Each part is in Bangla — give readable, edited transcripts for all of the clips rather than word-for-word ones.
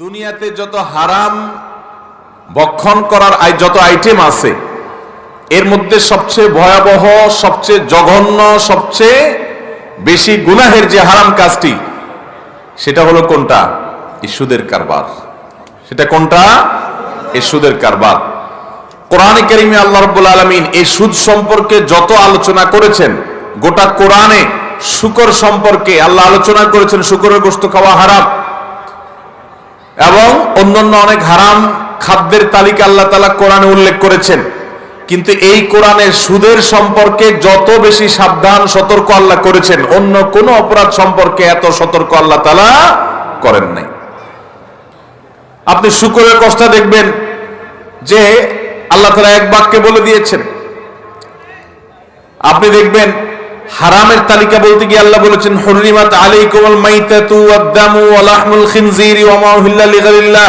দুনিয়াতে যত হারাম ভক্ষণ করার যত আইটেম আছে এর মধ্যে সবচেয়ে ভয়াবহ, সবচেয়ে জঘন্য, সবচেয়ে বেশি গুনাহের যে হারাম কাজটি সেটা হলো কোনটা? এই সুদের কারবার। সেটা কোনটা? এই সুদের কারবার। কোরআনে কারিমে আল্লাহ রাব্বুল আলামিন এই সুদ সম্পর্কে যত আলোচনা করেছেন, গোটা কোরআনে শুকর সম্পর্কে আল্লাহ আলোচনা করেছেন, শুকরের গোশত খাওয়া হারাম এবং অন্যান্য অনেক হারাম খাদ্যের তালিকা আল্লাহ তাআলা কোরআনে উল্লেখ করেছেন। কিন্তু এই কোরআনে সুদের সম্পর্কে যত বেশি সাবধান সতর্ক আল্লাহ করেছেন, অন্য কোন অপরাধ সম্পর্কে এত সতর্ক আল্লাহ তাআলা করেন নাই। আপনি শুকরের কষ্ট দেখবেন যে আল্লাহ তাআলা এক বাক্যে বলে দিয়েছেন। আপনি দেখবেন হারামের তালিকা বলতে গিয়ে আল্লাহ বলেছেন, হুররিমাত আলাইকুমুল মাইতাতু ওয়াদ-দামু ওয়া লাহমুল খিনজিরি ওয়া মা উহিল্লা লিগাইরিল্লাহ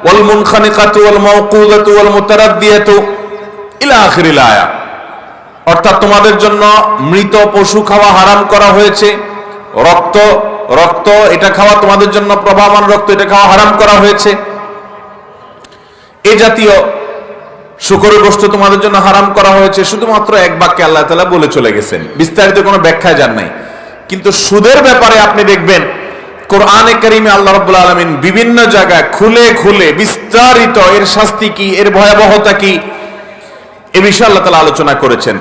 ওয়াল মুনখানিকাতু ওয়াল মাওকুযাতু ওয়াল মুতারাদ্দিয়াতু ইলা আখিরিল আয়া। অর্থাৎ তোমাদের জন্য মৃত পশু খাওয়া হারাম করা হয়েছে, রক্ত এটা খাওয়া তোমাদের জন্য, প্রবাহমান রক্ত এটা খাওয়া হারাম করা হয়েছে। এই জাতীয় শুকরের গোশত তোমাদের জন্য হারাম করা হয়েছে। শুধুমাত্র এক বাক্যে আল্লাহ তাআলা বলে চলে গেছেন, বিস্তারিত কোনো ব্যাখ্যায় যান নাই। কিন্তু সুদের ব্যাপারে আপনি দেখবেন কোরআনে কারিমে আল্লাহ রাব্বুল আলামিন বিভিন্ন জায়গায় খুলে খুলে বিস্তারিত এর শাস্তি কি, এর ভয়াবহতা কি, এ বিষয়ে আল্লাহ তাআলা আলোচনা করেছেন।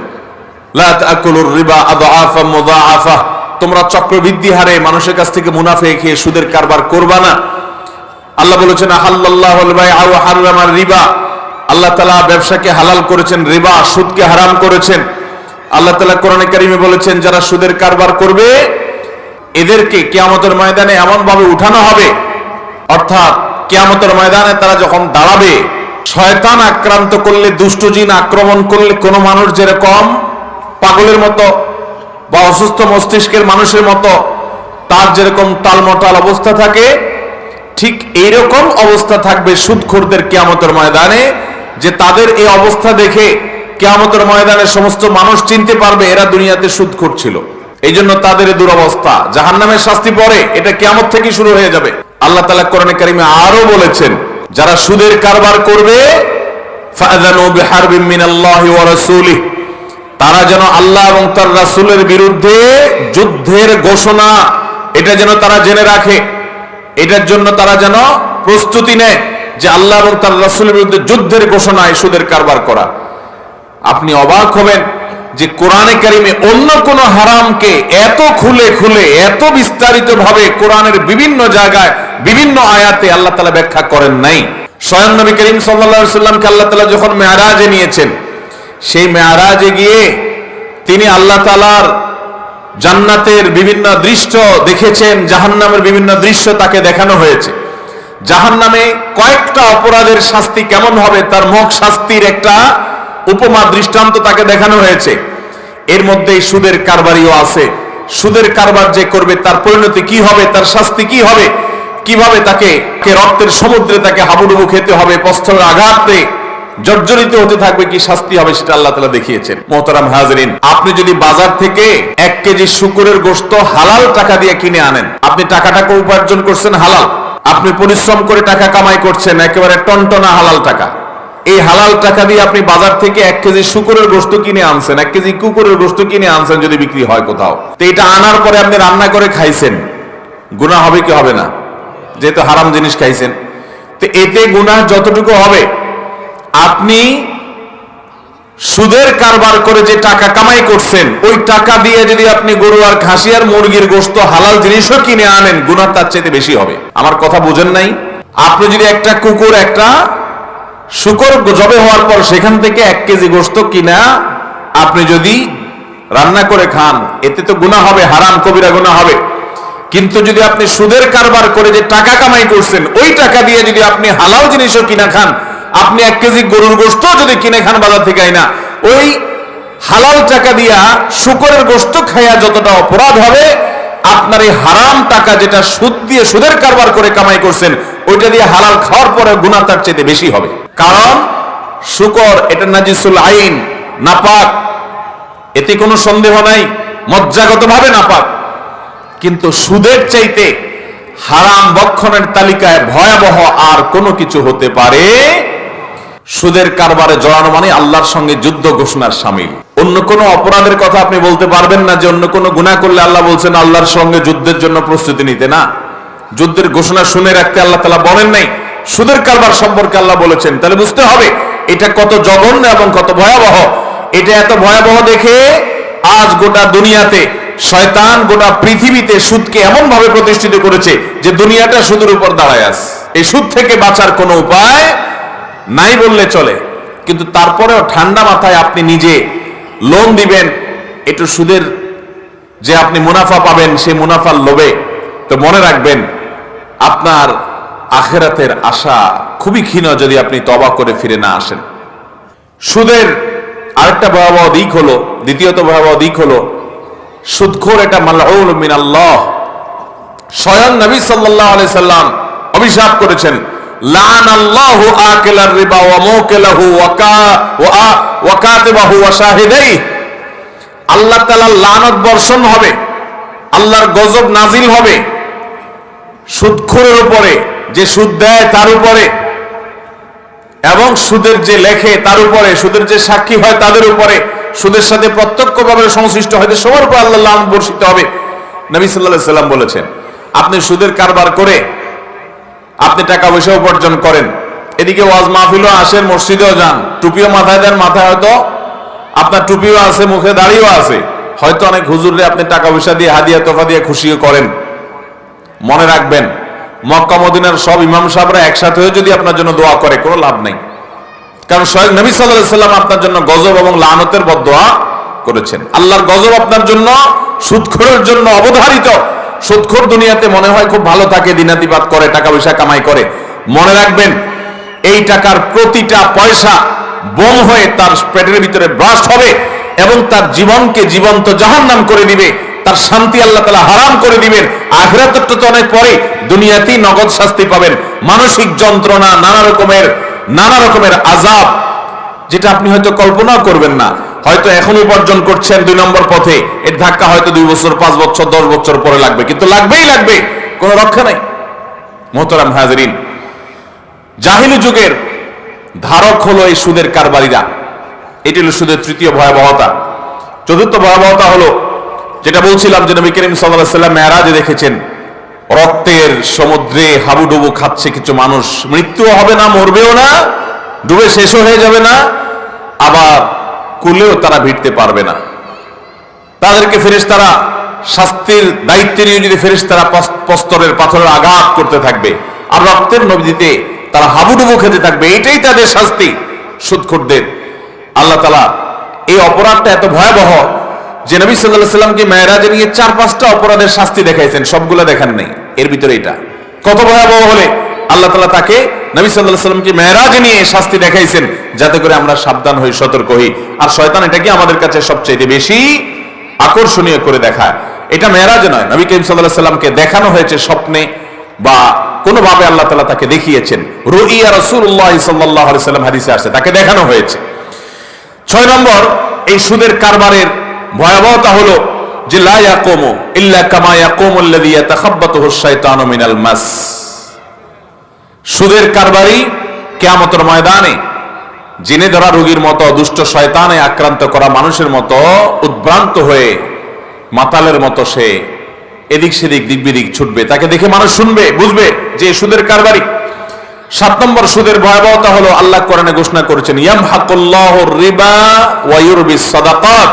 লা তাকুলুর রিবা আদআফা মুদাআফা, তোমরা চক্রবৃদ্ধি হারে মানুষের কাছ থেকে মুনাফা খেয়ে সুদের কারবার করবা না। আল্লাহ বলেছেন আহাল্লাল্লাহুল বাইআ ওয়া হারামার রিবা, আল্লাহ তাআলা ব্যবসাকে হালাল করেছেন, রিবা সুদকে হারাম করেছেন। আল্লাহ তাআলা কোরআনে কারিমে বলেছেন যারা সুদের কারবার করবে এদেরকে কিয়ামতের ময়দানে এমন ভাবে উঠানো হবে, অর্থাৎ কিয়ামতের ময়দানে তারা যখন দাঁড়াবে, শয়তান আক্রান্ত করলে, দুষ্ট জিন আক্রমণ করলে কোন মানুষ যেরকম পাগলের মতো বা অসুস্থ মস্তিষ্কের মানুষের মতো তার যেরকম টালমটাল অবস্থা থাকে, ঠিক এইরকম অবস্থা থাকবে সুদখোরদের কিয়ামতের ময়দানে, যে তাদের এই অবস্থা দেখে কিয়ামতের ময়দানে সমস্ত মানুষ চিনতে পারবে এরা দুনিয়াতে সুদখোর ছিল। এই জন্য তাদের এই দুরবস্থা, জাহান্নামের শাস্তি পরে এটা কিয়ামত থেকে শুরু হয়ে যাবে। আল্লাহ তাআলা কোরআনে কারিমে আরো বলেছেন যারা সুদের কারবার করবে ফাযানু বিহারবিন মিনাল্লাহি ওয়া রাসূলিহি, তারা যেন আল্লাহ এবং তার রাসূলের বিরুদ্ধে যুদ্ধের ঘোষণা এটা যেন তারা জেনে রাখে, এটার জন্য তারা যেন প্রস্তুতি নেয় যে আল্লাহ এবং তার রাসূলের বিরুদ্ধে যুদ্ধের ঘোষণায় সুদের কারবার করা। আপনি অবাক হবেন যে কোরআনে কারিমে অন্য কোন হারামকে এত খুলে খুলে এত বিস্তারিত ভাবে কোরআনের বিভিন্ন জায়গায় বিভিন্ন আয়াতে আল্লাহ তাআলা ব্যাখ্যা করেন নাই। স্বয়ং নবী করিম সাল্লাল্লাহু আলাইহি ওয়াসাল্লামকে আল্লাহ তাআলা যখন মেরাজে নিয়েছেন, সেই মেরাজে গিয়ে তিনি আল্লাহ তাআলার জান্নাতের বিভিন্ন দৃশ্য দেখেছেন, জাহান্নামের বিভিন্ন দৃশ্য তাকে দেখানো হয়েছে। জাহান্নামে কয়েকটা অপরাধের শাস্তি কেমন হবে তার মুখ শাস্তির একটা উপমা দৃষ্টান্ত তাকে দেখানো হয়েছে। এর মধ্যে সুদের কারবারিও আছে। সুদের কারবার যে করবে তার পরিণতি কি হবে, তার শাস্তি কি হবে, কিভাবে তাকে রক্তের সমুদ্রে তাকে হাবুডুবু খেতে হবে, প্রস্তরের আঘাতে জর্জরিত হতে থাকবে, কি শাস্তি হবে সেটা আল্লাহ তাআলা দেখিয়েছেন। মোহতারাম হাজরিন, আপনি যদি বাজার থেকে 1 কেজি শুকরের গোশত হালাল টাকা দিয়ে কিনে আনেন, আপনি টাকাটাকে উপার্জন করছেন হালাল, আপনি পরিশ্রম করে টাকা কামাই করছেন, একেবারে টনটনা হালাল টাকা। এই হালাল টাকা দিয়ে আপনি বাজার থেকে 1 কেজি শুকরের গোশত কিনে আনছেন, 1 কেজি কুকুরের গোশত কিনে আনছেন, যদি বিক্রি হয় কোথাও, তো এটা আনার পরে আপনি রান্না করে খাইছেন, গুনাহ হবে কি হবে না? যেহেতু হারাম জিনিস খাইছেন, তো এতে গুনাহ যতটুকু হবে, আপনি সুদের কারবার করে যে টাকা কামাই করছেন ওই টাকা দিয়ে যদি আপনি গরু আর খাসি আর মুরগির গোশত হালাল জিনিসও কিনে আনেন, গুনাহ তার চাইতে বেশি হবে। আমার কথা বুঝেন নাই? আপনি যদি একটা কুকুর একটা শুকর জবে হওয়ার পর সেখান থেকে 1 কেজি গোশত কিনা আপনি যদি রান্না করে খান, এতে তো গুনাহ হবে, হারাম কবিরা গুনাহ হবে। কিন্তু যদি আপনি সুদের কারবার করে যে টাকা কামাই করছেন ওই টাকা দিয়ে যদি আপনি হালাল জিনিসও কিনা খান, আপনি 1 কেজি গরুর গোশত যদি কিনে খান বাজার থেকে আইনা, ওই হালাল টাকা দিয়া শুকরের গোশত খাইয়া যতটা অপরাধ হবে, আপনার এই হারাম টাকা যেটা সুদ দিয়ে সুদের কারবার করে কামাই করছেন ওইটা দিয়ে হালাল খাওয়ার পরে গুনাহ তার চাইতে বেশি হবে। কারণ শুকর এটা নাজিসুল আইন, নাপাক, এতে কোনো সন্দেহ নাই, মজ্জাগতভাবে নাপাক। কিন্তু সুদের চাইতে হারাম ভক্ষণের তালিকায় ভয়াবহ আর কোনো কিছু হতে পারে। সুদের কারবারে জড়ানো মানে আল্লাহর সঙ্গে যুদ্ধ ঘোষণার শামিল। অন্য কোনো অপরাধের কথা আপনি বলতে পারবেন না যে অন্য কোনো গুনাহ করলে আল্লাহ বলছেন আল্লাহর সঙ্গে যুদ্ধের জন্য প্রস্তুতি নিতে। না, যুদ্ধের ঘোষণা শুনে রাখতে আল্লাহ তাআলা বলেন নাই, সুদের কারবার সম্পর্কে আল্লাহ বলেছেন। তাহলে বুঝতে হবে এটা কত জঘন্য এবং কত ভয়াবহ। এটা এত ভয়াবহ দেখে আজ গোটা দুনিয়াতে শয়তান গোটা পৃথিবীতে সুদকে এমন ভাবে প্রতিষ্ঠিত করেছে যে দুনিয়াটা সুদের উপর দাঁড়ায় আছে। এই সুদ থেকে বাঁচার কোনো উপায় নাই বললে চলে। কিন্তু তারপরেও ঠান্ডা মাথায় আপনি নিজে লোন দিবেন একটু সুদের যে আপনি মুনাফা পাবেন, সেই মুনাফার লোভে। তো মনে রাখবেন আপনার আখিরাতের আশা খুবই ক্ষীণ যদি আপনি তওবা করে ফিরে না আসেন। সুদের আরেকটা ভয়াবহ দিক হলো, দ্বিতীয়ত ভয়াবহ দিক হলো সুদখোর এটা মালউন মিনাল্লাহ। স্বয়ং নবী সাল্লাল্লাহু আলাইহি সাল্লাম অভিশাপ করেছেন, লানাল্লাহু আকিলার রিবা ওয়া মুকিলাহু ওয়া কাতিবাহু ওয়া শাহিদাইহি। আল্লাহ তাআলার লানত বর্ষণ হবে, আল্লাহর গজব নাজিল হবে সুদখোরের উপরে, যে সুদ দেয় তার উপরে, এবং সুদের যে লেখে তার উপরে, সুদের যে সাক্ষী হয় তাদের উপরে, সুদের সাথে প্রত্যক্ষভাবে সংশ্লিষ্ট হয় সবার উপর আল্লাহ লানত বর্ষিত হবে। নবী সাল্লাল্লাহু আলাইহি সাল্লাম বলেছেন, আপনি সুদের কারবার করে আপনি টাকা পয়সা উপার্জন করেন, এদিকে ওয়াজ মাহফিলও আসেন, মসজিদেও যান, টুপিও মাথায় দেন, মাথায় হয়তো আপনার টুপিও আছে, মুখে দাড়িও আছে, হয়তো অনেক হুজুরে আপনি টাকা পয়সা দিয়ে হাদিয়া তোফা দিয়ে খুশিও করেন। মনে রাখবেন মক্কা মদিনার সব ইমাম সাহেবরা একসাথে হয়ে যদি আপনার জন্য দোয়া করে কোনো লাভ নাই, কারণ স্বয়ং নবী সাল্লাল্লাহু আলাইহি সাল্লাম আপনার জন্য গজব এবং লানতের বদদোয়া করেছেন। আল্লাহর গজব আপনার জন্য সুদখোরের জন্য অবধারিত। সুদখোর দুনিয়াতে মনে হয় খুব ভালো থাকে, দিনাতিপাত করে, টাকা পয়সা কামাই করে। মনে রাখবেন এই টাকার প্রতিটা পয়সা বোম হয়ে তার পেটের ভিতরে ব্লাস্ট হবে এবং তার জীবনকে জীবন্ত জাহান্নাম করে দিবে, তার শান্তি আল্লাহ তাআলা হারাম করে দিবেন। আখিরাতের তো অনেক পরে, দুনিয়াতেই নগদ শাস্তি পাবেন, মানসিক যন্ত্রণা, নানা রকমের আযাব, যেটা আপনি হয়তো কল্পনা করবেন না। হয়তো এখন উপার্জন করছেন 2 নম্বর পথে, এর ধাক্কা হয়তো 2 বছর, 5 বছর, 10 বছর পরে লাগবে, কিন্তু লাগবেই লাগবে, কোনো রক্ষা নাই। মোহতারাম হাজিরিন, জাহিলি যুগের ধারক হলো এই সুদের কারবারিরা। এটি হলো সুদের তৃতীয় ভয়াবহতা। চতুর্থ ভয়াবহতা হলো যেটা বলছিলাম যে নবী করিম সাল্লাল্লাহু আলাইহি সাল্লাম মেরাজে দেখেছেন রক্তের সমুদ্রে হাবুডুবু খাচ্ছে কিছু মানুষ, মৃত্যুও হবে না, মরবেও না, ডুবে শেষও হয়ে যাবে না, আবার কুলেও তারা ভিড়তে পারবে না। তাদেরকে ফেরেশতারা শাস্তির দায়িত্বে নিয়ে যদি ফেরেশতারা প্রস্তরের পাথরের আঘাত করতে থাকবে আর রক্তের নদীতে তারা হাবুডুবু খেতে থাকবে, এটাই তাদের শাস্তি সুদখোরদের। আল্লাহ তাআলা এই অপরাধটা এত ভয়াবহ যে নবী সাল্লাল্লাহু আলাইহি সাল্লামকে মেরাজে নিয়ে 4-5টা অপরাধের শাস্তি দেখাইছেন, সবগুলো দেখান নাই। এর ভিতরে এটা কত ভয়াবহ হলে আল্লাহ তাআলা তাকে নবী সাল্লাল্লাহু আলাইহি সাল্লামকে মেরাজে নিয়ে শাস্তি দেখাইছেন, যাতে করে আমরা সাবধান হই, সতর্ক হই। আর শয়তান এটাকে আমাদের কাছে সবচেয়ে বেশি আকর্ষণীয় করে দেখায়। এটা মেরাজ নয়, নবী করিম সাল্লাল্লাহু আলাইহি সাল্লামকে দেখানো হয়েছে স্বপ্নে বা কোনোভাবে আল্লাহ তাআলা তাকে দেখিয়েছেন। রুইয়া রাসূলুল্লাহ সাল্লাল্লাহু আলাইহি সাল্লাম হাদিসে আসছে, তাকে দেখানো হয়েছে। 6 নম্বর এই সুদের কারবারের ভয়াবহতা হলো যে লা ইয়াকুমু ইল্লা কামা ইয়াকুমুল্লাযী ইয়াতাখাব্বাতুহু আশ-শাইতানু মিনাল মাস। সুদের কারবারি কিয়ামতের ময়দানে জিনে ধরা রোগীর মতো, দুষ্ট শয়তানে আক্রান্ত করা মানুষের মতো উদ্ভ্রান্ত হয়ে মাতালের মতো সে এদিক সেদিক দিক বিদিক ছুটবে, তাকে দেখে মানুষ শুনবে, বুঝবে যে সুদের কারবারি। 7 নম্বর সুদের ভয়াবহতা হলো আল্লাহ কোরআনে ঘোষণা করেছেন ইয়ামহাকুল্লাহুর রিবা ওয়া ইউরবিস সাদাকাত।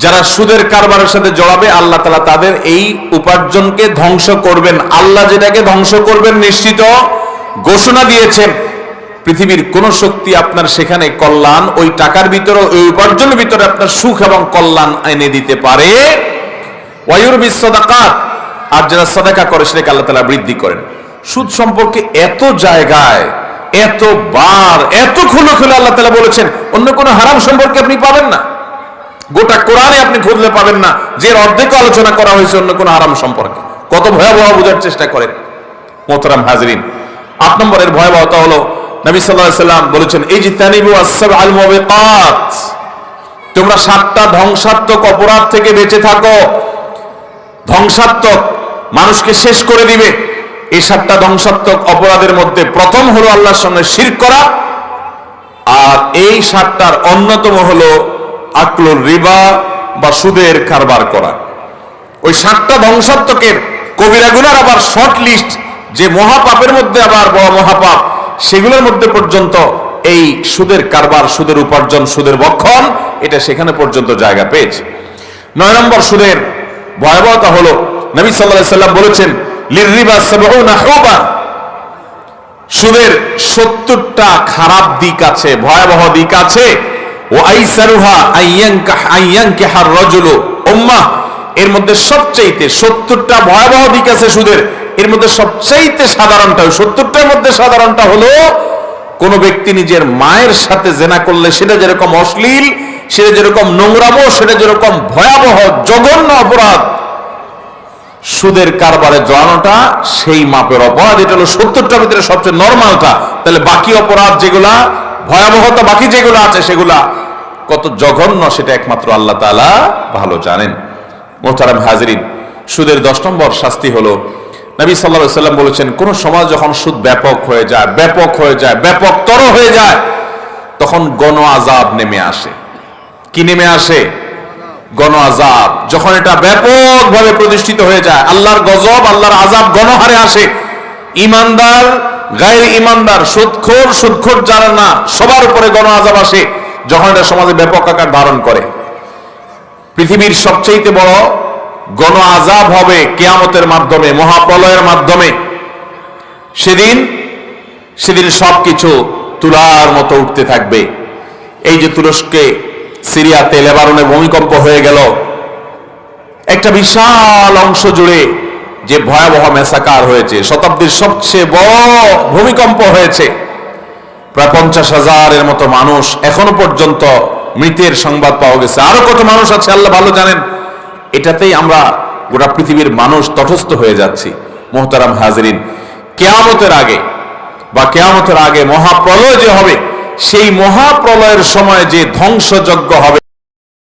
যারা সুদের কারবারের সাথে জড়াবে আল্লাহ তাআলা তাদের এই উপার্জনকে ধ্বংস করবেন। আল্লাহ যেটাকে ধ্বংস করবেন নিশ্চিত ঘোষণা দিয়েছেন। পৃথিবীর কোন শক্তি আপনার সেখানে কল্যাণ, ওই টাকার ভিতরে, ওই উপার্জনের ভিতরে আপনার সুখ এবং কল্যাণ এনে দিতে পারে। ওয়া ইউরবিস সাদাকাত, আর যারা সাদাকা করে সেটাকে আল্লাহ তাআলা বৃদ্ধি করেন। সুদ সম্পর্কে এত জায়গায়, এত বার, এত খুলে খুলে আল্লাহ তাআলা বলেছেন, অন্য কোন হারাম সম্পর্কে আপনি পাবেন না। গোটা কোরআনে আপনি খুঁজলে পাবেন না যে অর্ধেক আলোচনা করা হয়েছে অন্য কোন হারাম সম্পর্কে। কত ভয়াবহ বোঝার চেষ্টা করেন মোহতারাম হাজিরিন। 8 নম্বরের ভয়াবহতা হলো নবী সাল্লাল্লাহু আলাইহি সাল্লাম বলেছেন ইজতানিবু আস-সাবআল মুবিকাত, তোমরা 7টা ধ্বংসাত্মক অপরাধ থেকে বেঁচে থাকো। ধ্বংসাত্মক মানুষকে শেষ করে দিবে। এই 7টা ধ্বংসাত্মক অপরাধের মধ্যে প্রথম হলো আল্লাহর সঙ্গে শিরক করা, আর এই 7টার অন্যতম হলো আকলুর রিবা বা সুদের কারবার করা। ওই 7টা ধ্বংসাত্মকের কবিরা গুনার আবার শর্ট লিস্ট, যে মহাপাপের মধ্যে আবার বড় মহাপাপ, সেগুলোর মধ্যে পর্যন্ত এই সুদের কারবার, সুদের উপার্জন, সুদের বক্ষণ, এটা সেখানে পর্যন্ত জায়গা পেয়েছে। 9 নম্বর সুদের ভয়াবহতা হলো, নবী সাল্লাল্লাহু আলাইহি সাল্লাম বলেছেন, লিররিবা 70 হুবা, সুদের 70টা খারাপ দিক আছে, ভয়াবহ দিক আছে। ও আইসারুহা আইয়ানকিহার রাজুলু উম্মাহ, এর মধ্যে সবচেয়ে 70টা ভয়াবহ দিক আছে সুদের, এর মধ্যে সবচেয়ে সাধারণটা, 70টার মধ্যে সাধারণটা হলো কোন ব্যক্তি নিজের মায়ের সাথে জেনা করলে সেটা যেরকম অশ্লীল, সেটা যেরকম নোংরামো, সেটা যেরকম ভয়াবহ জঘন্য অপরাধ, সুদের কারবারে জড়ানোটা সেই মাপের অপরাধ। এটা হলো 70টার ভিতরে সবচেয়ে নরমালটা। তাহলে বাকি অপরাধ যেগুলা ভয়াবহতা, বাকি যেগুলো আছে সেগুলা কত জঘন্য, সেটা একমাত্র আল্লাহ তাআলা ভালো জানেন। মোহতারাম হাজিরিন, সুদের 10 নম্বর শাস্তি হলো, নবী সাল্লাল্লাহু আলাইহি সাল্লাম বলেছেন, কোন সমাজ যখন সুদ ব্যাপক হয়ে যায়, ব্যাপকতর হয়ে যায়, তখন গণ আযাব নেমে আসে। কি নেমে আসে? গণ আযাব। যখন এটা ব্যাপকভাবে প্রতিষ্ঠিত হয়ে যায়, আল্লাহর গজব, আল্লাহর আযাব গণহারে আসে। ইমানদার, গায়রে ইমানদার, সুদখোর যারা না, সবার উপরে গণ আযাব আসে যখন এটা সমাজে ব্যাপক আকার ধারণ করে। পৃথিবীর সবচেয়ে বড় গণ আযাব হবে কিয়ামতের মাধ্যমে, মহাপ্রলয়ের মাধ্যমে। সেদিন সবকিছু তুলার মতো উঠতে থাকবে। এই যে তুরস্কে, সিরিয়াতে, লেবাননে ভূমিকম্প হয়ে গেল, একটা বিশাল অংশ জুড়ে যে ভয়াবহ মেসাকার হয়েছে, শতাব্দীর সবচেয়ে বড় ভূমিকম্প হয়েছে, প্রায় 50,000-এর মতো মানুষ এখনো পর্যন্ত মৃতের সংবাদ পাওয়া গেছে। আরো কত মানুষ আছে আল্লাহ ভালো জানেন। এটাতেই আমরা গোটা পৃথিবীর মানুষ তটস্থ হয়ে যাচ্ছি। মোহতারাম হাজিরিন, কিয়ামতের আগে মহাপ্রলয় যে হবে, সেই মহাপ্রলয়ের সময় যে ধ্বংসযজ্ঞ হবে,